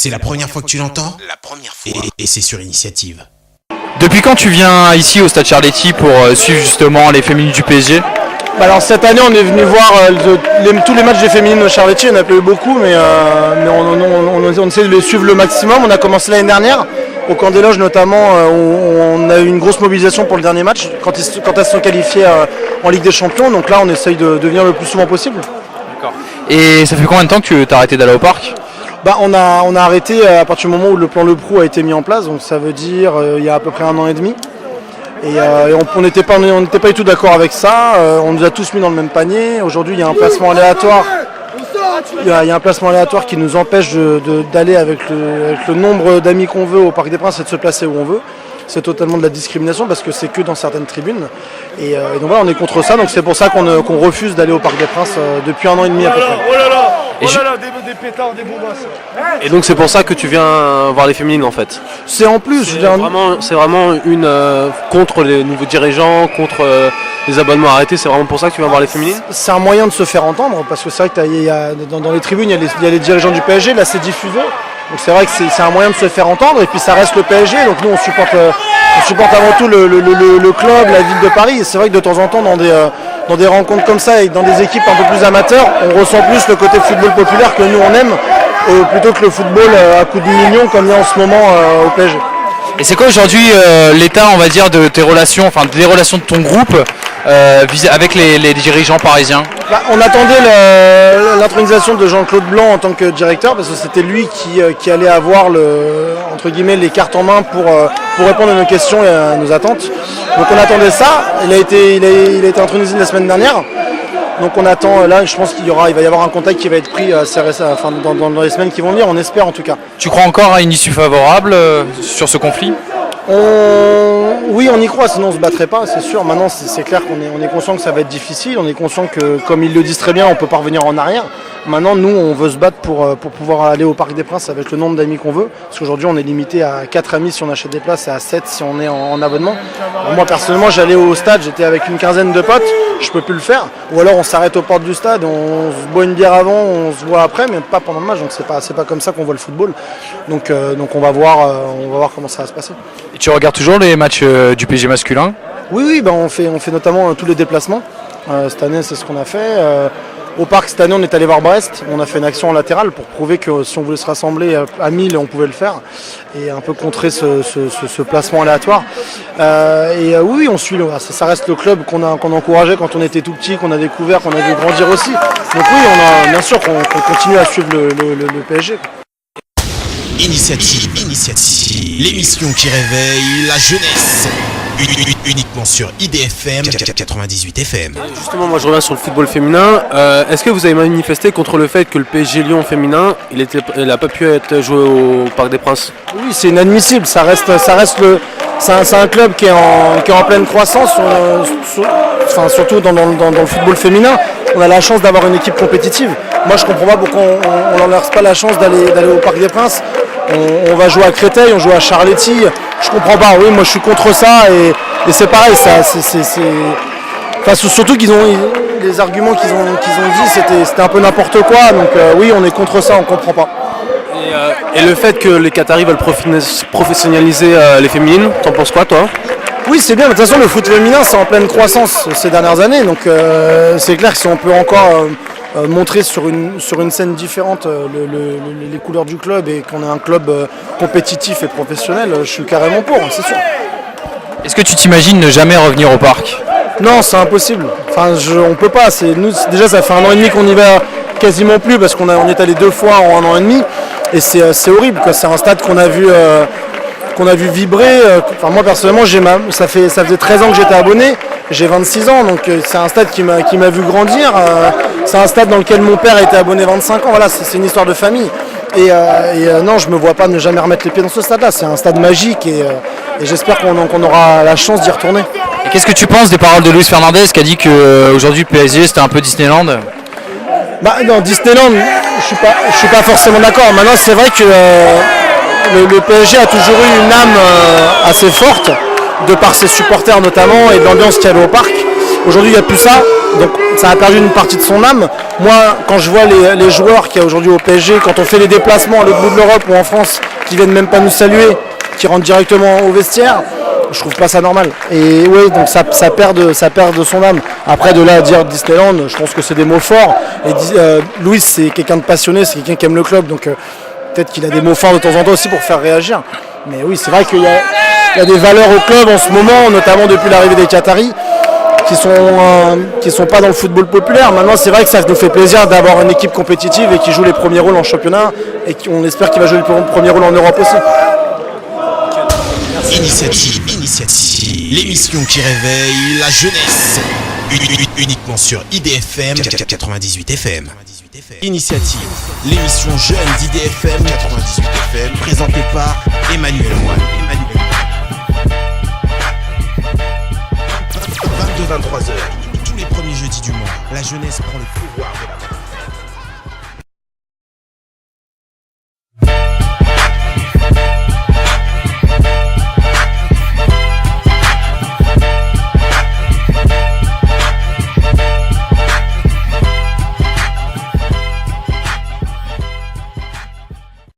C'est la première fois que tu l'entends? La première fois. Et c'est sur Initiative. Depuis quand tu viens ici au Stade Charletti pour suivre justement les féminines du PSG? Alors cette année on est venu voir tous les matchs des féminines au Charletti, il n'y en a pas eu beaucoup mais on essaie de les suivre le maximum. On a commencé l'année dernière au camp des loges notamment, on a eu une grosse mobilisation pour le dernier match quand elles se sont qualifiées en Ligue des Champions, donc là on essaye de venir le plus souvent possible. D'accord. Et ça fait combien de temps que tu as arrêté d'aller au parc? On a arrêté à partir du moment où le plan Le Prou a été mis en place, donc ça veut dire il y a à peu près 1 an et demi. Et on n'était pas du tout d'accord avec ça, on nous a tous mis dans le même panier. Aujourd'hui il y a un placement aléatoire. Il y a un placement aléatoire qui nous empêche d'aller avec le nombre d'amis qu'on veut au Parc des Princes et de se placer où on veut. C'est totalement de la discrimination parce que c'est que dans certaines tribunes. Et donc voilà, on est contre ça, donc c'est pour ça qu'on refuse d'aller au Parc des Princes depuis 1 an et demi à peu près. Des pétards, des bombasses. Et donc c'est pour ça que tu viens voir les féminines en fait. C'est en plus, c'est vraiment une contre les nouveaux dirigeants, contre les abonnements arrêtés, c'est vraiment pour ça que tu viens voir les féminines? C'est un moyen de se faire entendre parce que c'est vrai que dans les tribunes il y a les dirigeants du PSG, là c'est diffusé. Donc c'est vrai que c'est un moyen de se faire entendre et puis ça reste le PSG, donc nous on supporte avant tout le club, la ville de Paris. Et c'est vrai que de temps en temps dans des rencontres comme ça et dans des équipes un peu plus amateurs, on ressent plus le côté football populaire que nous on aime plutôt que le football à coups de millions comme il y a en ce moment au PSG. Et c'est quoi aujourd'hui l'état, on va dire, de tes relations, enfin des relations de ton groupe avec les dirigeants parisiens? On attendait l'intronisation de Jean-Claude Blanc en tant que directeur parce que c'était lui qui allait avoir entre guillemets les cartes en main pour répondre à nos questions et à nos attentes. Donc on attendait ça, il a été intronisé la semaine dernière. Donc on attend, là je pense qu'il va y avoir un contact qui va être pris dans les semaines qui vont venir, on espère en tout cas. Tu crois encore à une issue favorable sur ce conflit? Oui, on y croit, sinon on ne se battrait pas, c'est sûr. Maintenant, c'est clair qu'on est conscient que ça va être difficile. On est conscient que, comme ils le disent très bien, on ne peut pas revenir en arrière. Maintenant, nous, on veut se battre pour pouvoir aller au Parc des Princes avec le nombre d'amis qu'on veut. Parce qu'aujourd'hui, on est limité à 4 amis si on achète des places et à 7 si on est en abonnement. Alors, moi, personnellement, j'allais au stade, j'étais avec une quinzaine de potes, je ne peux plus le faire. Ou alors, on s'arrête aux portes du stade, on se boit une bière avant, on se voit après, mais pas pendant le match. Donc, c'est pas comme ça qu'on voit le football. Donc on va voir comment ça va se passer. Et tu regardes toujours les matchs du PSG masculin? Oui, on fait notamment tous les déplacements. Cette année, c'est ce qu'on a fait. Au parc, cette année, on est allé voir Brest. On a fait une action en latérale pour prouver que si on voulait se rassembler à 1000, on pouvait le faire. Et un peu contrer ce placement aléatoire. Oui, on suit. Ça reste le club qu'on encourageait quand on était tout petit, qu'on a découvert, qu'on a vu grandir aussi. Donc oui, bien sûr qu'on continue à suivre le PSG. Initiative, l'émission qui réveille la jeunesse. Uniquement sur IDFM 98 FM. Justement, moi je reviens sur le football féminin. Est-ce que vous avez manifesté contre le fait que le PSG Lyon féminin, il n'a pas pu être joué au Parc des Princes? Oui, c'est inadmissible. C'est un club qui est en pleine croissance, surtout dans le football féminin. On a la chance d'avoir une équipe compétitive. Moi, je comprends pas pourquoi on leur laisse pas la chance d'aller au Parc des Princes. On va jouer à Créteil, on joue à Charletti. Je comprends pas. Oui, moi, je suis contre ça et c'est pareil. Surtout les arguments qu'ils ont dit, c'était un peu n'importe quoi. Donc oui, on est contre ça, on comprend pas. Et le fait que les Qataris veulent professionnaliser les féminines, t'en penses quoi, toi? Oui, c'est bien. De toute façon, le foot féminin, c'est en pleine croissance ces dernières années. Donc c'est clair que si on peut encore montrer sur une scène différente les couleurs du club et qu'on est un club compétitif et professionnel, je suis carrément pour, c'est sûr. Est-ce que tu t'imagines ne jamais revenir au parc? Non, c'est impossible. On peut pas. Déjà, ça fait 1 an et demi qu'on y va quasiment plus parce qu'on est allé 2 fois en 1 an et demi. Et c'est horrible, quoi. C'est un stade qu'on a vu vibrer. Moi personnellement, ça faisait 13 ans que j'étais abonné, j'ai 26 ans, donc c'est un stade qui m'a vu grandir. C'est un stade dans lequel mon père était abonné 25 ans. Voilà, c'est une histoire de famille. Et non, je me vois pas ne jamais remettre les pieds dans ce stade-là. C'est un stade magique et j'espère qu'on aura la chance d'y retourner. Et qu'est-ce que tu penses des paroles de Luis Fernandez qui a dit qu'aujourd'hui le PSG c'était un peu Disneyland? Non, Disneyland, je suis pas forcément d'accord. Maintenant, c'est vrai que le PSG a toujours eu une âme assez forte, de par ses supporters notamment, et de l'ambiance qu'il y avait au parc. Aujourd'hui, il n'y a plus ça. Donc ça a perdu une partie de son âme. Moi, quand je vois les joueurs qu'il y a aujourd'hui au PSG, quand on fait les déplacements à l'autre bout de l'Europe ou en France, qui viennent même pas nous saluer, qui rentrent directement au vestiaire, je trouve pas ça normal. Et oui, donc ça perd de son âme. Après, de là à dire Disneyland, je pense que c'est des mots forts. Et Luis, c'est quelqu'un de passionné, c'est quelqu'un qui aime le club, donc peut-être qu'il a des mots forts de temps en temps aussi pour faire réagir. Mais oui, c'est vrai qu'il y a des valeurs au club en ce moment, notamment depuis l'arrivée des Qataris, qui sont pas dans le football populaire. Maintenant, c'est vrai que ça nous fait plaisir d'avoir une équipe compétitive et qui joue les premiers rôles en championnat et on espère qu'il va jouer les premiers rôles en Europe aussi. Initiative, l'émission qui réveille la jeunesse. Uniquement sur IDFM 98 FM. Initiative, l'émission jeune d'IDFM 98 FM, présentée par Emmanuel Moine. 22-23h, tous les premiers jeudis du mois, la jeunesse prend le pouvoir de la